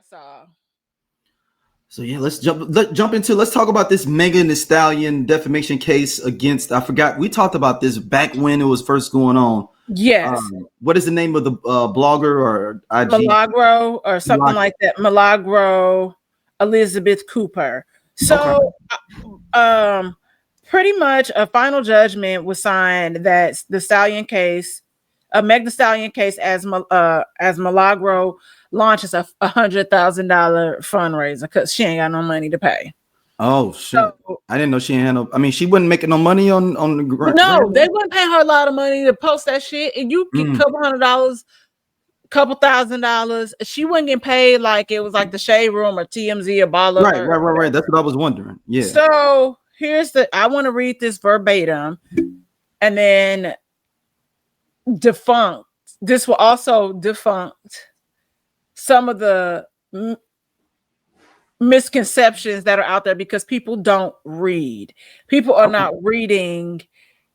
saw. So yeah, let's talk about this Megan Thee Stallion defamation case against, I forgot, we talked about this back when it was first going on. Yes. What is the name of the blogger or IG? Milagro or something like that. Milagro Elizabeth Cooper. So pretty much a final judgment was signed that the Stallion case, a Meg Thee Stallion case, as Milagro launches a $100,000 fundraiser because she ain't got no money to pay. Oh shit! So, I didn't know she had no. I mean, she wasn't making no money on the ground. No, they wouldn't pay her a lot of money to post that shit, and you get a couple $100, couple $1,000. She wouldn't get paid like it was like the Shade Room or TMZ or Baller. Right. That's what I was wondering. Yeah. So I want to read this verbatim, and then defunct. This will also defunct some of the misconceptions that are out there because people don't read. People are not reading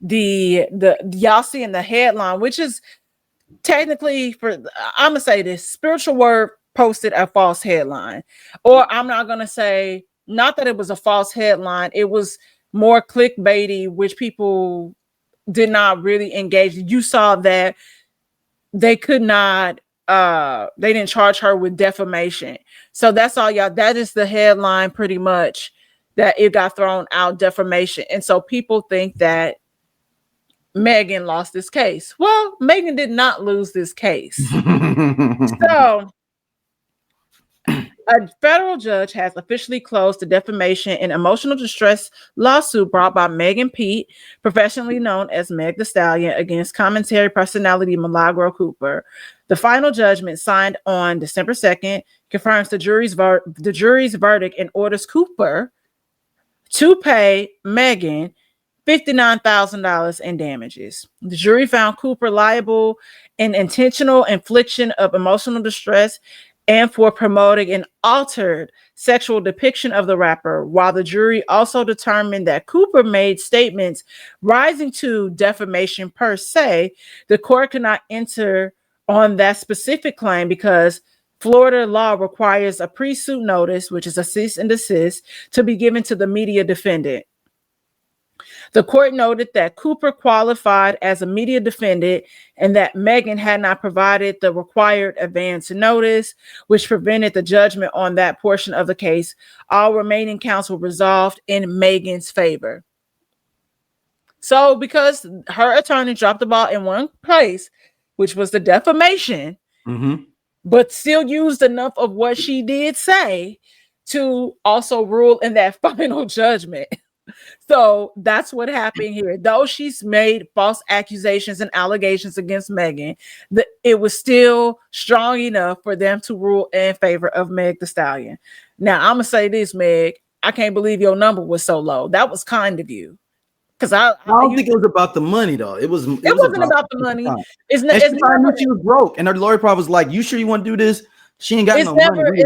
the y'all see in the headline, which is technically, I'm gonna say this, Spiritual Word posted a false headline, or I'm not gonna say, not that it was a false headline, it was more clickbaity, which people did not really engage. You saw that they could not they didn't charge her with defamation. So that's all y'all. That is the headline pretty much, that it got thrown out, defamation. And so people think that Megan lost this case. Well, Megan did not lose this case. So a federal judge has officially closed the defamation and emotional distress lawsuit brought by Megan Pete, professionally known as Meg Thee Stallion, against commentary personality Milagro Cooper. The final judgment, signed on December 2nd, confirms the jury's verdict and orders Cooper to pay Megan $59,000 in damages. The jury found Cooper liable in intentional infliction of emotional distress and for promoting an altered sexual depiction of the rapper, while the jury also determined that Cooper made statements rising to defamation per se. The court could not enter on that specific claim because Florida law requires a pre-suit notice, which is a cease and desist, to be given to the media defendant. The court noted that Cooper qualified as a media defendant and that Megan had not provided the required advance notice, which prevented the judgment on that portion of the case. All remaining counts were resolved in Megan's favor. So because her attorney dropped the ball in one place, which was the defamation, but still used enough of what she did say to also rule in that final judgment. So that's what happened here. Though she's made false accusations and allegations against Megan, it was still strong enough for them to rule in favor of Meg Thee Stallion. Now, I'm going to say this, Meg. I can't believe your number was so low. That was kind of you. Because I don't think it was about the money, though. It wasn't about the money. She was broke, and her lawyer probably was like, "You sure you want to do this?" She ain't got no money.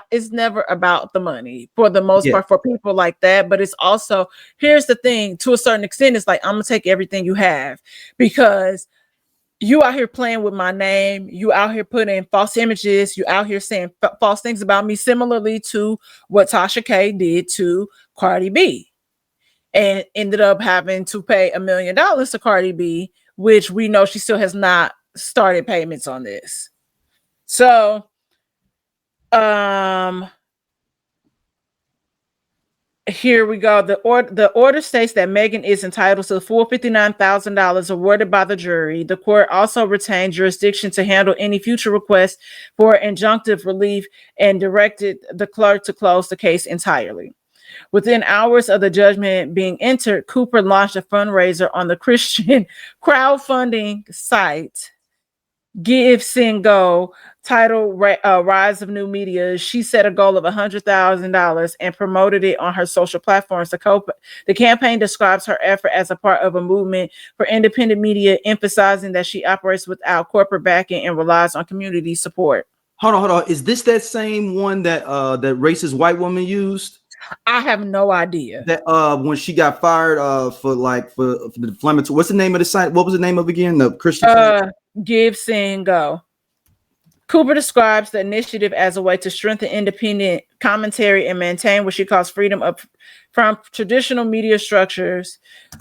It's never about the money for the most part for people like that. But it's also, here's the thing, to a certain extent, it's like, I'm gonna take everything you have because you out here playing with my name. You out here putting false images. You out here saying false things about me, similarly to what Tasha K did to Cardi B. And ended up having to pay $1 million to Cardi B, which we know she still has not started payments on this. So, here we go. The order states that Megan is entitled to the full $59,000 awarded by the jury. The court also retained jurisdiction to handle any future requests for injunctive relief and directed the clerk to close the case entirely. Within hours of the judgment being entered, Cooper launched a fundraiser on the Christian crowdfunding site Give, Sing, Go, titled Rise of New Media. She set a goal of $100,000 and promoted it on her social platforms. The campaign describes her effort as a part of a movement for independent media, emphasizing that she operates without corporate backing and relies on community support. Hold on. Is this that same one that that racist white woman used? I have no idea. That when she got fired for the defamatory. What's the name of the site? What was the name of it again? The Christian Give, Sing, Go. Cooper describes the initiative as a way to strengthen independent commentary and maintain what she calls freedom from traditional media structures.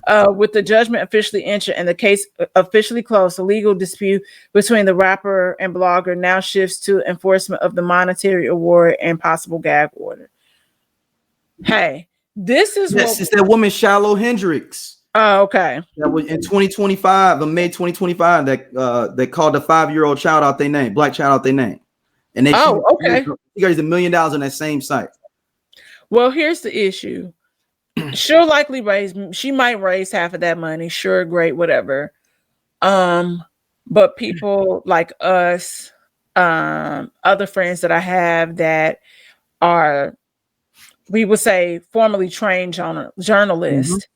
With the judgment officially entered and the case officially closed, the legal dispute between the rapper and blogger now shifts to enforcement of the monetary award and possible gag order. Hey, this is it's that woman Shallow Hendrix. Oh, okay. That was in 2025, in May 2025, that called a 5-year-old child out their name, black child out their name. And they okay. She got $1 million on that same site. Well, here's the issue. She'll likely she might raise half of that money. Sure, great, whatever. But people like us, other friends that I have that are, we would say, formerly trained journalists,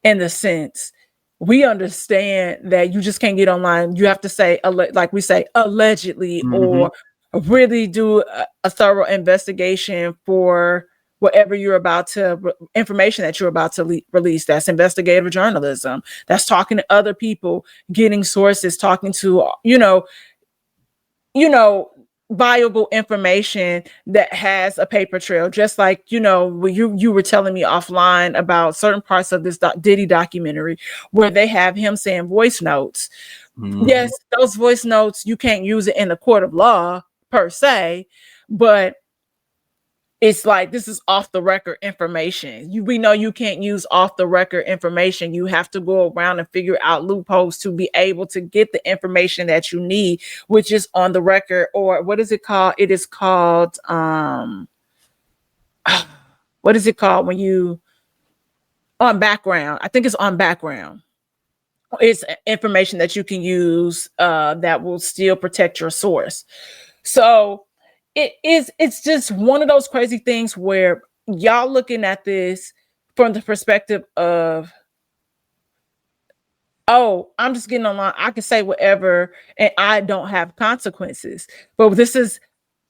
in the sense, we understand that you just can't get online. You have to say, like we say, allegedly, or really do a thorough investigation for whatever you're about to, information that you're about to release. That's investigative journalism. That's talking to other people, getting sources, talking to, viable information that has a paper trail. Just like, you were telling me offline about certain parts of this Diddy documentary where they have him saying voice notes. Yes, those voice notes, you can't use it in the court of law per se, but it's like, this is off the record information. We know you can't use off the record information. You have to go around and figure out loopholes to be able to get the information that you need, which is on the record. Or what is it called? It is called, what is it called when you, on background? I think it's on background. It's information that you can use that will still protect your source. So it's just one of those crazy things where y'all looking at this from the perspective of, oh, I'm just getting online, I can say whatever and I don't have consequences. But this is,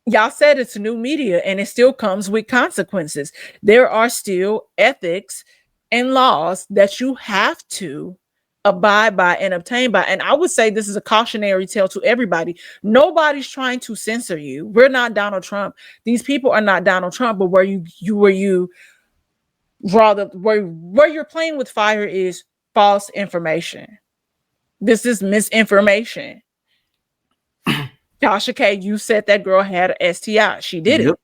y'all said it's new media and it still comes with consequences. There are still ethics and laws that you have to abide by and obtain by. And I would say this is a cautionary tale to everybody. Nobody's trying to censor you. We're not Donald Trump. These people are not Donald Trump, but where you're playing with fire is false information. This is misinformation. Tasha K, you said that girl had an STI. She did it.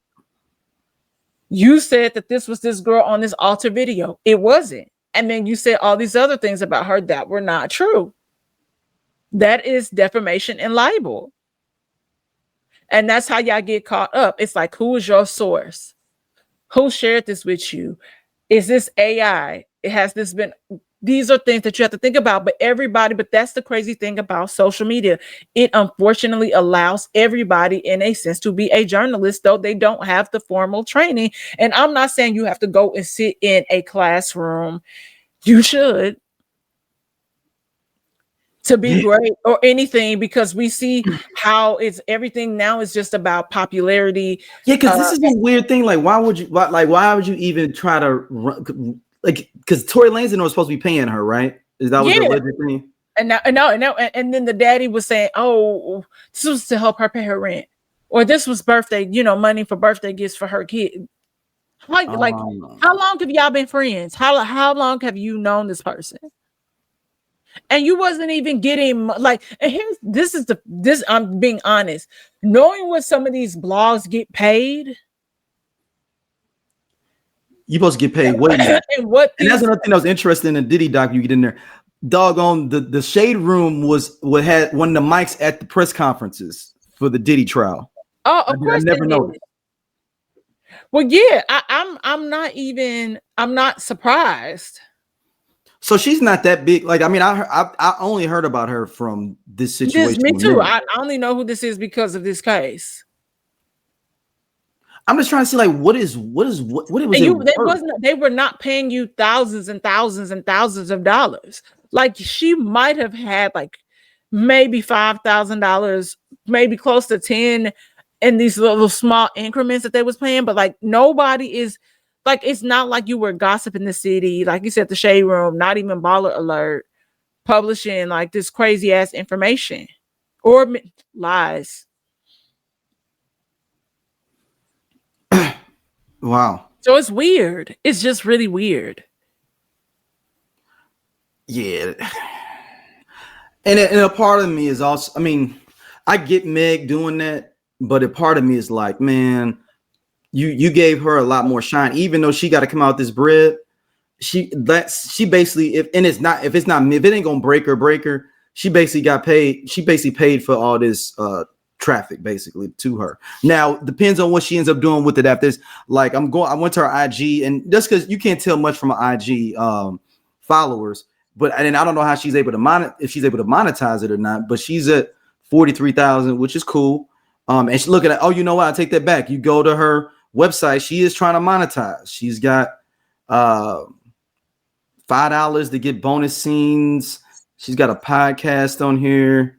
You said that this was this girl on this altar video. It wasn't. And then you said all these other things about her that were not true. That is defamation and libel. And that's how y'all get caught up. It's like, who is your source? Who shared this with you? Is this AI? These are things that you have to think about, but that's the crazy thing about social media. It unfortunately allows everybody, in a sense, to be a journalist, though they don't have the formal training. And I'm not saying you have to go and sit in a classroom. You should, to be great or anything, because we see how everything now is just about popularity. Yeah, because this is a weird thing. Like, why would you even try to run? Like, because Tory Lanez was supposed to be paying her, right? Is that what the alleged thing? And then the daddy was saying, "Oh, this was to help her pay her rent, or this was birthday, money for birthday gifts for her kid." Like, how long have y'all been friends? How long have you known this person? And you wasn't even getting and I'm being honest. Knowing what some of these blogs get paid. You supposed to get paid way more. And that's another thing that was interesting in the Diddy doc. You get in there, doggone the Shade Room had one of the mics at the press conferences for the Diddy trial. Oh, of course, I never noticed. Well, yeah, I'm not surprised. So she's not that big. Like, I mean, I only heard about her from this situation. Me too. I only know who this is because of this case. I'm just trying to see, like, what it was. They were not paying you thousands and thousands and thousands of dollars. Like, she might have had like maybe $5,000, maybe close to 10 in these little small increments that they was paying. But like, nobody is like, it's not like you were gossiping the city, like you said, the Shade Room, not even Baller Alert, publishing like this crazy ass information or lies. Wow. So it's weird. It's just really weird. Yeah. And a part of me is also, I mean, I get Meg doing that, but a part of me is like, man, you gave her a lot more shine, even though she got to come out this bread. She basically, if it ain't gonna break her, she basically got paid. She basically paid for all this traffic basically to her. Now depends on what she ends up doing with it after this. Like I went to her IG, and just because you can't tell much from her IG followers, but and I don't know how she's able to monetize it or not. But she's at 43,000, which is cool. And she's looking at, oh, you know what? I take that back. You go to her website, she is trying to monetize. She's got $5 to get bonus scenes. She's got a podcast on here.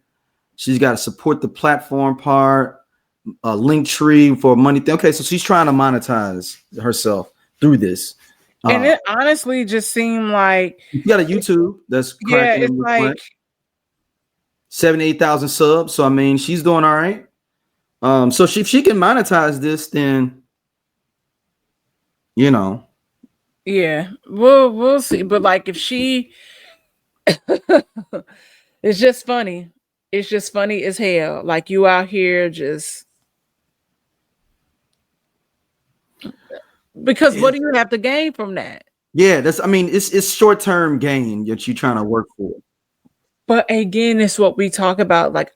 She's got to support the platform part, a link tree for money. Okay, so she's trying to monetize herself through this. And it honestly just seemed like you got a YouTube that's cracking. Yeah, it's like 78,000 subs. So I mean, she's doing all right. So if she can monetize this, then you know. Yeah, we'll see. But like if she it's just funny. It's just funny as hell. Like you out here just because what do you have to gain from that? Yeah, it's short-term gain that you're trying to work for. But again, it's what we talk about. Like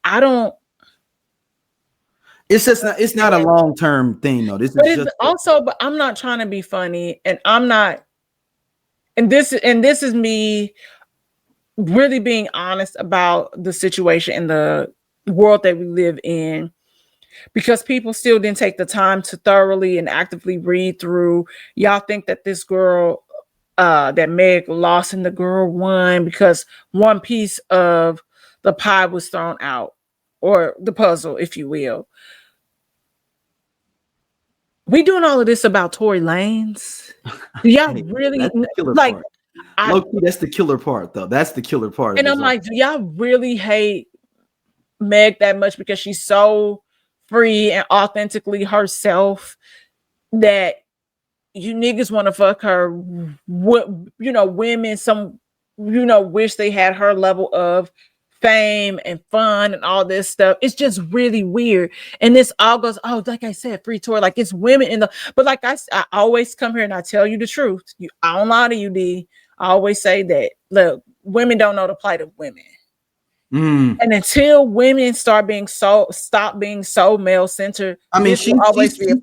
it's not a long-term thing though. This is just also, but I'm not trying to be funny, and I'm not, and this is me really being honest about the situation in the world that we live in, because people still didn't take the time to thoroughly and actively read through. Y'all think that this girl, that Meg lost and the girl won because one piece of the pie was thrown out, or the puzzle, if you will. We doing all of this about Tory Lanez? Do y'all really like? That's the killer part, though. That's the killer part. And I'm like, do y'all really hate Meg that much because she's so free and authentically herself that you niggas want to fuck her? What, women, some, wish they had her level of fame and fun and all this stuff. It's just really weird. And this all goes, oh, like I said, free Tory, like it's women but like I always come here and I tell you the truth. I don't lie to you, D. I always say that, look, women don't know the plight of women. And until women stop being so male-centered, I mean, she's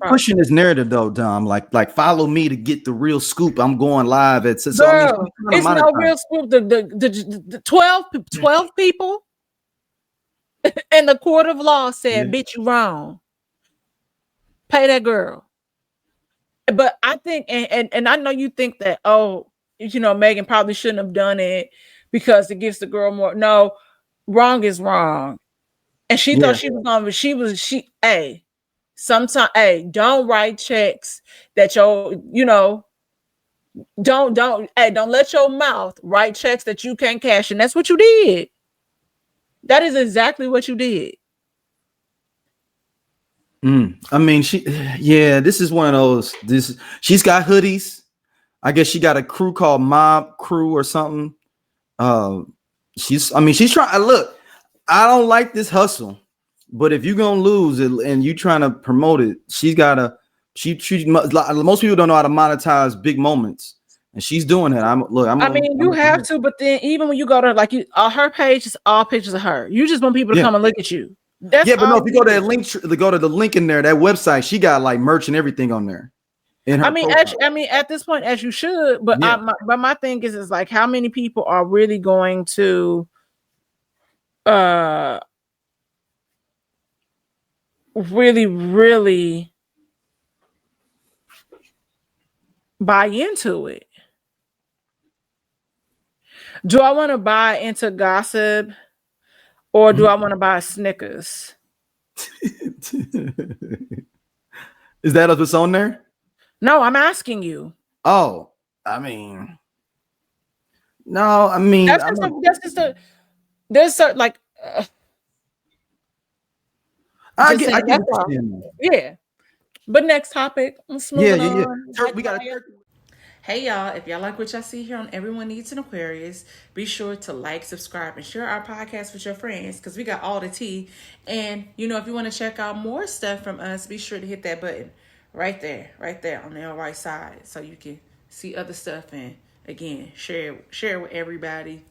pushing this narrative though, Dom. Like follow me to get the real scoop. I'm going live at it's no real scoop. The 12 people and the court of law said, bitch, you wrong. Pay that girl. But I think, and I know you think that, oh, Megan probably shouldn't have done it because it gives the girl more. No, wrong is wrong. And she thought she was going, but sometimes, don't write checks that don't let your mouth write checks that you can't cash. And that's what you did. That is exactly what you did. I mean, this is one of those, she's got hoodies. I guess she got a crew called Mob Crew or something. She's trying. Look, I don't like this hustle, but if you're gonna lose it and you trying to promote it, she's gotta. Most people don't know how to monetize big moments, and she's doing it. You have to, but then even when you go to her page is all pictures of her. You just want people to come and look at you. But no, if you go to that link, go to the link in there, that website, she got like merch and everything on there. At this point, as you should, but my thing is like, how many people are really going to really buy into it? Do I want to buy into gossip, or do I want to buy Snickers? Is that what's on there? No, I'm asking you. Oh, I mean, no, I mean, that's just a there's certain like. I get yeah. But next topic, let's move on. We got a turkey. Hey y'all, if y'all like what y'all see here on Everyone Needs an Aquarius, be sure to like, subscribe, and share our podcast with your friends because we got all the tea. And if you want to check out more stuff from us, be sure to hit that button right there on the right side so you can see other stuff and again share it with everybody.